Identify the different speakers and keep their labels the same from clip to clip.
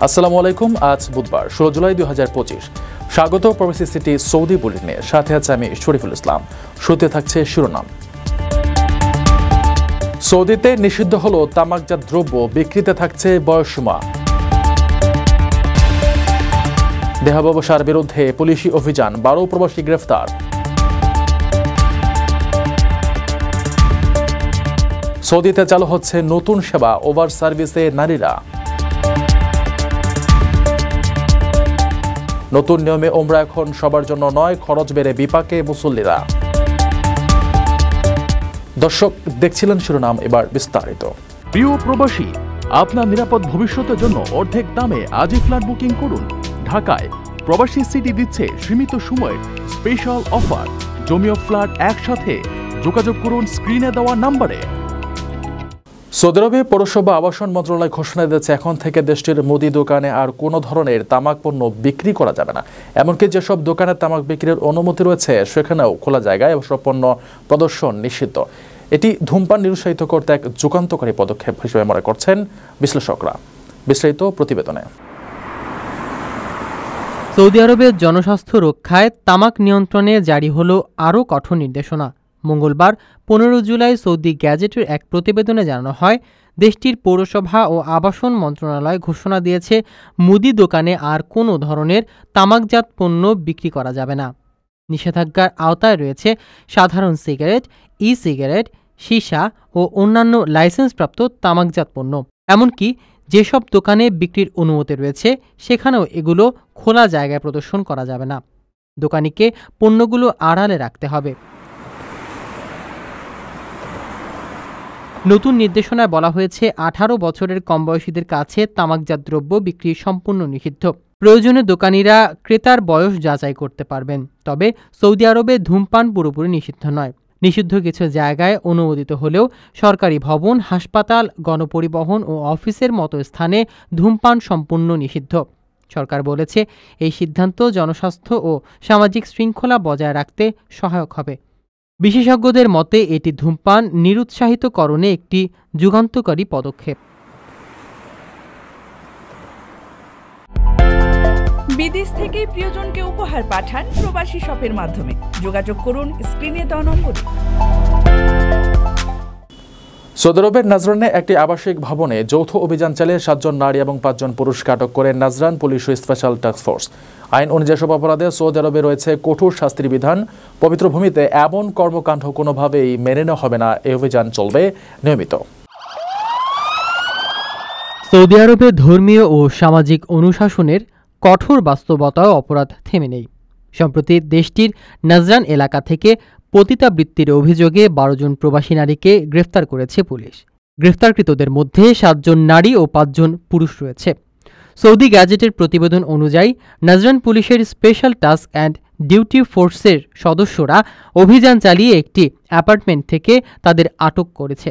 Speaker 1: আসসালামু আলাইকুম। আজ বুধবার 16 জুলাই 2025। স্বাগত প্রবাসী সিটি সৌদি বুলেটিনে। সাথে আছে আমি শরীফুল ইসলাম। শুরুতে থাকছে শিরোনাম। সৌদিতে নিষিদ্ধ হলো তামাকজাত দ্রব্য, বিক্রিতে থাকছে বয়সসীমা। দেহাবসার বিরুদ্ধে পুলিশি অভিযান, 12 প্রবাসী গ্রেফতার। সৌদিতে চালু হচ্ছে নতুন সেবা, ওভার সার্ভিসে নারীরা। নতুন নিয়মে ওমরা এখন সবার জন্য নয়, খরচ বেড়ে বিপাকে মুসল্লিরা। দর্শক দেখছিলেন শিরোনাম, এবার বিস্তারিত।
Speaker 2: প্রিয় প্রবাসী, আপনার নিরাপদ ভবিষ্যতের জন্য অর্ধেক দামে আজই ফ্ল্যাট বুকিং করুন। ঢাকায় প্রবাসী সিটি দিচ্ছে সীমিত সময়ের স্পেশাল অফার। জমি ও ফ্ল্যাট একসাথে। যোগাযোগ করুন স্ক্রিনে দেওয়া নম্বরে।
Speaker 1: সৌদি আরবে পৌরসভা আবাসন মন্ত্রণালয় ঘোষণা দিয়েছে, এখন থেকে দেশটির মুদি দোকানে আর কোনো ধরনের তামাক পণ্য বিক্রি করা যাবে না। এমনকি যেসব দোকানে তামাক বিক্রির অনুমতি রয়েছে সেখানেও খোলা জায়গায় এসব পণ্য প্রদর্শন নিষিদ্ধ। এটি ধূমপান নিরুৎসাহিত করতে এক যুগান্তকারী পদক্ষেপ হিসেবে মনে করছেন বিশ্লেষকরা। বিস্তারিত প্রতিবেদনে।
Speaker 3: সৌদি আরবের জনস্বাস্থ্য রক্ষায় তামাক নিয়ন্ত্রণে জারি হলো আরও কঠোর নির্দেশনা। মঙ্গলবার 15 জুলাই সৌদি গ্যাজেটের এক প্রতিবেদনে জানানো হয়, দেশটির পৌরসভা ও আবাসন মন্ত্রণালয় ঘোষণা দিয়েছে, মুদি দোকানে আর কোনো ধরনের তামাকজাত পণ্য বিক্রি করা যাবে না। নিষেধাজ্ঞার আওতায় রয়েছে সাধারণ সিগারেট, ই সিগারেট, সীসা ও অন্যান্য লাইসেন্সপ্রাপ্ত তামাকজাত পণ্য। এমনকি যেসব দোকানে বিক্রির অনুমতি রয়েছে সেখানেও এগুলো খোলা জায়গায় প্রদর্শন করা যাবে না। দোকানিকে পণ্যগুলো আড়ালে রাখতে হবে। নতুন নির্দেশনায় বলা হয়েছে, 18 বছরের কম বয়সীদের কাছে তামাকজাত দ্রব্য বিক্রি সম্পূর্ণ নিষিদ্ধ। প্রয়োজনে দোকানিরা ক্রেতার বয়স যাচাই করতে পারবেন। তবে সৌদি আরবে ধূমপান পুরোপুরি নিষিদ্ধ নয়। নিষিদ্ধ কিছু জায়গায় অনুমোদিত হলেও সরকারি ভবন, হাসপাতাল, গণপরিবহন ও অফিসের মতো স্থানে ধূমপান সম্পূর্ণ নিষিদ্ধ। সরকার বলেছে, এই সিদ্ধান্ত জনস্বাস্থ্য ও সামাজিক শৃঙ্খলা বজায় রাখতে সহায়ক হবে। বিশেষজ্ঞদের মতে এটি ধূমপান নিরুৎসাহিতকরণে একটি যুগান্তকারী পদক্ষেপ।
Speaker 4: বিদেশ থেকে প্রিয়জনকে উপহার পাঠান প্রবাসী শপের মাধ্যমে। যোগাযোগ করুন স্ক্রিনে দেওয়া নম্বরে।
Speaker 1: সৌদি আরবের নাজরানে একটি আবাসিক ভবনে যৌথ অভিযান চালিয়ে 7 জন নারী এবং 5 জন পুরুষকে আটক করে নাজরান পুলিশ ও স্পেশাল টাস্ক ফোর্স। আইন অনুযায়ী সব অপরাধে সৌদি আরবে রয়েছে কঠোর শাস্তির বিধান। পবিত্র ভূমিতে এমন কর্মকাণ্ড কোনোভাবেই মেনে নেওয়া হবে না। এই অভিযান চলবে নিয়মিত।
Speaker 3: সৌদি আরবে ধর্মীয় ও সামাজিক অনুশাসনের কঠোর বাস্তবতায় অপরাধ থেমে নেই। সম্প্রতি দেশটির নাজরান এলাকা থেকে পতিতাবৃত্তির অভিযোগে 12 জন প্রবাসী নারীকে গ্রেফতার করেছে পুলিশ। গ্রেফতারকৃতদের মধ্যে 7 জন নারী ও 5 জন পুরুষ রয়েছে। সৌদি গ্যাজেটের প্রতিবেদন অনুযায়ী নাজরান পুলিশের স্পেশাল টাস্ক অ্যান্ড ডিউটি ফোর্সের সদস্যরা অভিযান চালিয়ে একটি অ্যাপার্টমেন্ট থেকে তাদের আটক করেছে।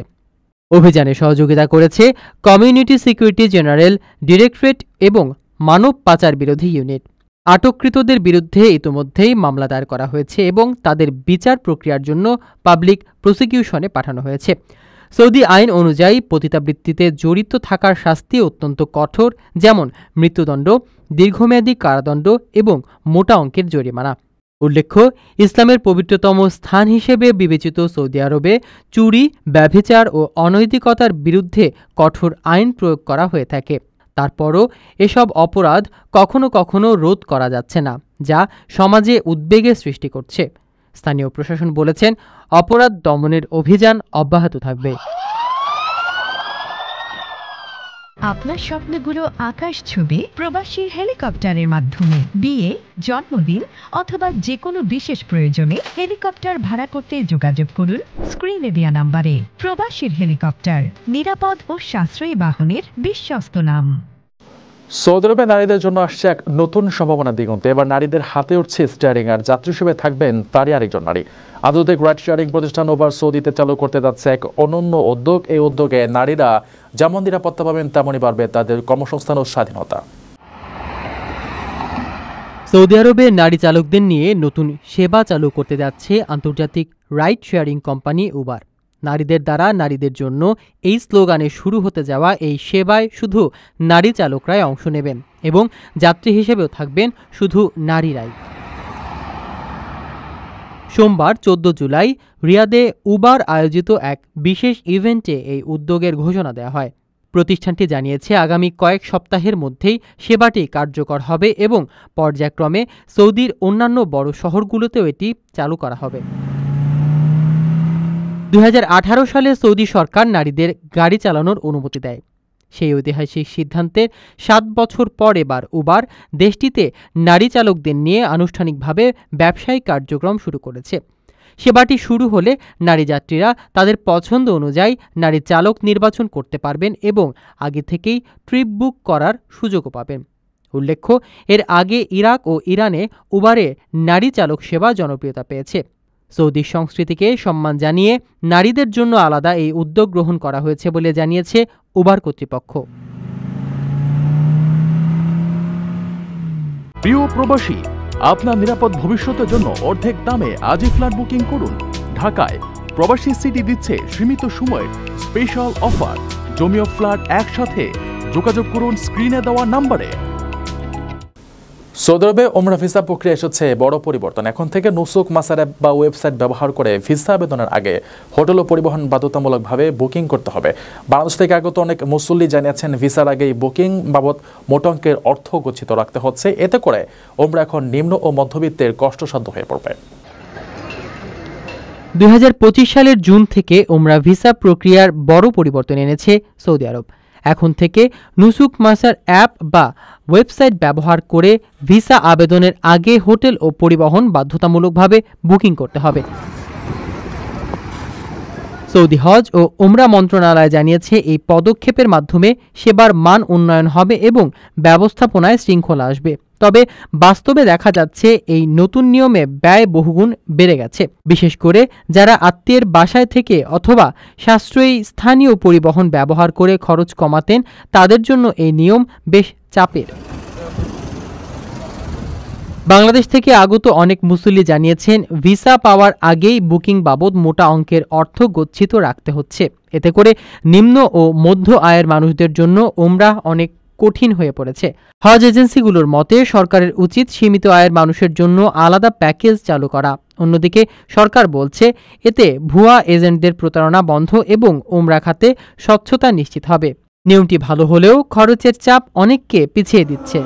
Speaker 3: অভিযানে সহযোগিতা করেছে কমিউনিটি সিকিউরিটি জেনারেল ডিরেক্টরেট এবং মানব পাচার বিরোধী ইউনিট। আটককৃতদের বিরুদ্ধে ইতোমধ্যেই মামলা দায়ের করা হয়েছে এবং তাদের বিচার প্রক্রিয়ার জন্য পাবলিক প্রসিকিউশনে পাঠানো হয়েছে। সৌদি আইন অনুযায়ী পতিতাবৃত্তিতে জড়িত থাকার শাস্তি অত্যন্ত কঠোর, যেমন মৃত্যুদণ্ড, দীর্ঘমেয়াদী কারাদণ্ড এবং মোটা অঙ্কের জরিমানা। উল্লেখ্য, ইসলামের পবিত্রতম স্থান হিসেবে বিবেচিত সৌদি আরবে চুরি, ব্যভিচার ও অনৈতিকতার বিরুদ্ধে কঠোর আইন প্রয়োগ করা হয়ে থাকে। তারপরও এসব অপরাধ কখনো কখনো রোধ করা যাচ্ছে না, যা সমাজে উদ্বেগের সৃষ্টি করছে। স্থানীয় প্রশাসন বলেছেন, অপরাধ দমনের অভিযান অব্যাহত থাকবে।
Speaker 5: আপনার স্বপ্নগুলো আকাশ ছবি প্রবাসীর হেলিকপ্টারের মাধ্যমে। বিয়ে, জন্মদিন অথবা যে কোনো বিশেষ প্রয়োজনে হেলিকপ্টার ভাড়া করতে যোগাযোগ করুন স্ক্রিনে দেওয়া নাম্বারে। প্রবাসীর হেলিকপ্টার, নিরাপদ ও সাশ্রয়ী বাহনের বিশ্বস্ত নাম।
Speaker 1: সৌদি আরবে নারীদের জন্য আসছে এক নতুন সম্ভাবনা দিগন্তে। এবার নারীদের হাতে উঠছে স্টিয়ারিং, আর যাত্রী হিসেবে থাকবেন তারই আরেকজন নারী। আধুনিক রাইড শেয়ারিং প্রতিষ্ঠান ওভার সৌদিতে চালু করতে যাচ্ছে এক অনন্য উদ্যোগ। এই উদ্যোগে নারীরা যেমন নিরাপত্তা পাবেন, তেমনই বাড়বে তাদের কর্মসংস্থান ও স্বাধীনতা।
Speaker 3: সৌদি আরবে নারী চালকদের নিয়ে নতুন সেবা চালু করতে যাচ্ছে আন্তর্জাতিক রাইড শেয়ারিং কোম্পানি উবার। নারীদের দ্বারা নারীদের জন্য এই স্লোগানে শুরু হতে যাওয়া এই সেবায় শুধু নারী চালকরাই অংশ নেবেন এবং যাত্রী হিসেবেও থাকবেন শুধু নারীরাই। সোমবার 14 জুলাই রিয়াদে উবার আয়োজিত এক বিশেষ ইভেন্টে এই উদ্যোগের ঘোষণা দেওয়া হয়। প্রতিষ্ঠানটি জানিয়েছে আগামী কয়েক সপ্তাহের মধ্যেই সেবাটি কার্যকর হবে এবং পর্যায়ক্রমে সৌদির অন্যান্য বড় শহরগুলোতেও এটি চালু করা হবে। 2018 সালে সৌদি সরকার নারীদের গাড়ি চালানোর অনুমতি দেয়। সেই ঐতিহাসিক সিদ্ধান্তের 7 বছর পর এবার উবার দেশটিতে নারী চালকদের নিয়ে আনুষ্ঠানিকভাবে ব্যবসায়িক কার্যক্রম শুরু করেছে। সেবাটি শুরু হলে নারী যাত্রীরা তাদের পছন্দ অনুযায়ী নারী চালক নির্বাচন করতে পারবেন এবং আগে থেকেই ট্রিপ বুক করার সুযোগও পাবেন। উল্লেখ্য, এর আগে ইরাক ও ইরানে উবারের নারী চালক সেবা জনপ্রিয়তা পেয়েছে। সৌদি সংস্কৃতিকে সম্মান জানিয়ে নারীদের জন্য আলাদা এই উদ্যোগ গ্রহণ করা হয়েছে বলে জানিয়েছে উবার কর্তৃপক্ষ।
Speaker 2: প্রিয় প্রবাসী, আপনার নিরাপদ ভবিষ্যতের জন্য অর্ধেক দামে আজই ফ্ল্যাট বুকিং করুন। ঢাকায় প্রবাসী সিটি দিচ্ছে সীমিত সময়ের স্পেশাল অফার। জমিও ফ্ল্যাট একসাথে। যোগাযোগ করুন স্ক্রিনে দেওয়া নম্বরে।
Speaker 1: সৌদি আরবে ওমরা ভিসা প্রক্রিয়া এসেছে বড় পরিবর্তন। এখন থেকে নুসুক মাসার অ্যাপ বা ওয়েবসাইট ব্যবহার করে ভিসা আবেদনের আগে হোটেল ও পরিবহন বাধ্যতামূলকভাবে বুকিং করতে হবে। বাংলাদেশ থেকে আগত অনেক মুসল্লি জানিয়েছেন ভিসার আগেই বুকিং বাবদ মোটা অঙ্কের অর্থ গচ্ছিত রাখতে হচ্ছে। এতে করে ওমরা এখন নিম্ন ও মধ্যবিত্তের কষ্টসাধ্য হয়ে পড়বে।
Speaker 3: 2025 সালের জুন থেকে ওমরা ভিসা প্রক্রিয়ার বড় পরিবর্তন এনেছে সৌদি আরব। এখন থেকে নুসুক মাসার অ্যাপ বা ওয়েবসাইট ব্যবহার করে ভিসা আবেদনের আগে হোটেল ও পরিবহন বাধ্যতামূলকভাবে বুকিং করতে হবে। সৌদি হজ ও ওমরা মন্ত্রণালয় জানিয়েছে এই পদক্ষেপের মাধ্যমে সেবার মান উন্নয়ন হবে এবং ব্যবস্থাপনায় শৃঙ্খলা আসবে। তবে বাস্তবে দেখা যাচ্ছে এই নতুন নিয়মে ব্যয় বহুগুণ বেড়ে গেছে, বিশেষ করে যারা আত্মীয়ের বাসায় থেকে অথবা সাশ্রয়ী স্থানীয় পরিবহন ব্যবহার করে খরচ কমাতেন তাদের জন্য এই নিয়ম বেশ চাপের। বাংলাদেশ থেকে আগত অনেক মুসল্লি জানিয়েছেন ভিসা পাওয়ার আগেই বুকিং বাবদ মোটা অঙ্কের অর্থ গচ্ছিত রাখতে হচ্ছে। এতে করে নিম্ন ও মধ্য আয়ের মানুষদের জন্য ওমরাহ অনেক কঠিন হয়ে পড়েছে। হজ এজেন্সিগুলোর মতে সরকারের উচিত সীমিত আয়ের মানুষের জন্য আলাদা প্যাকেজ চালু করা। অন্যদিকে সরকার বলছে এতে ভুয়া এজেন্টদের প্রতারণা বন্ধ এবং ওমরা খাতে স্বচ্ছতা নিশ্চিত হবে। নিয়মটি ভালো হলেও খরচের চাপ অনেককে পিছিয়ে দিচ্ছে।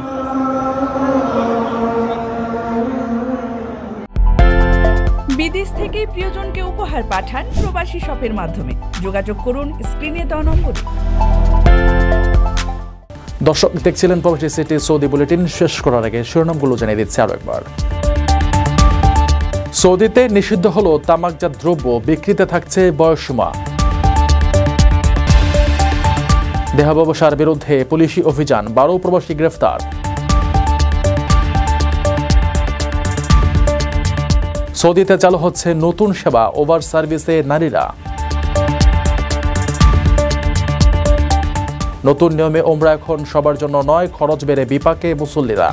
Speaker 4: বিদেশ থেকে প্রিয়জনকে উপহার পাঠান প্রবাসী শপের মাধ্যমে। যোগাযোগ করুন স্ক্রিনে দেওয়া নম্বরে।
Speaker 1: দর্শক দেখছিলেন প্রবাসী সিটি সৌদি বুলেটিন। শেষ করার আগে শিরোনামগুলো জানিয়ে দিচ্ছি আরো একবার। সৌদিতে নিষিদ্ধ হলো তামাকজাত দ্রব্য, বিক্রিতে থাকছে বয়সসীমা। দেহাব্যবসার বিরুদ্ধে পুলিশি অভিযান, 12 প্রবাসী গ্রেফতার। সৌদিতে চালু হচ্ছে নতুন সেবা, ওভার সার্ভিসে নারীরা। নতুন নিয়মে ওমরা এখন সবার জন্য নয়, খরচ বেড়ে বিপাকে মুসল্লিরা।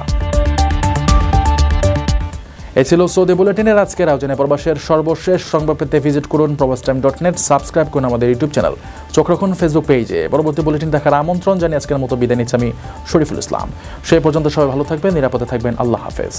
Speaker 1: এ ছিল সৌদি বুলেটিনের আজকের আয়োজনে। প্রবাসের সর্বশেষ সংবাদ পেতে ভিজিট করুন probastyme.net, সাবস্ক্রাইব করুন আমাদের ইউটিউব চ্যানেল, চোখ রাখুন ফেসবুক পেজে। পরবর্তী বুলেটিন দেখার আমন্ত্রণ জানিয়ে আজকের মতো বিদায় নিচ্ছি আমি শরীফুল ইসলাম। সেই পর্যন্ত সবাই ভালো থাকবেন, নিরাপদে থাকবেন। আল্লাহ হাফেজ।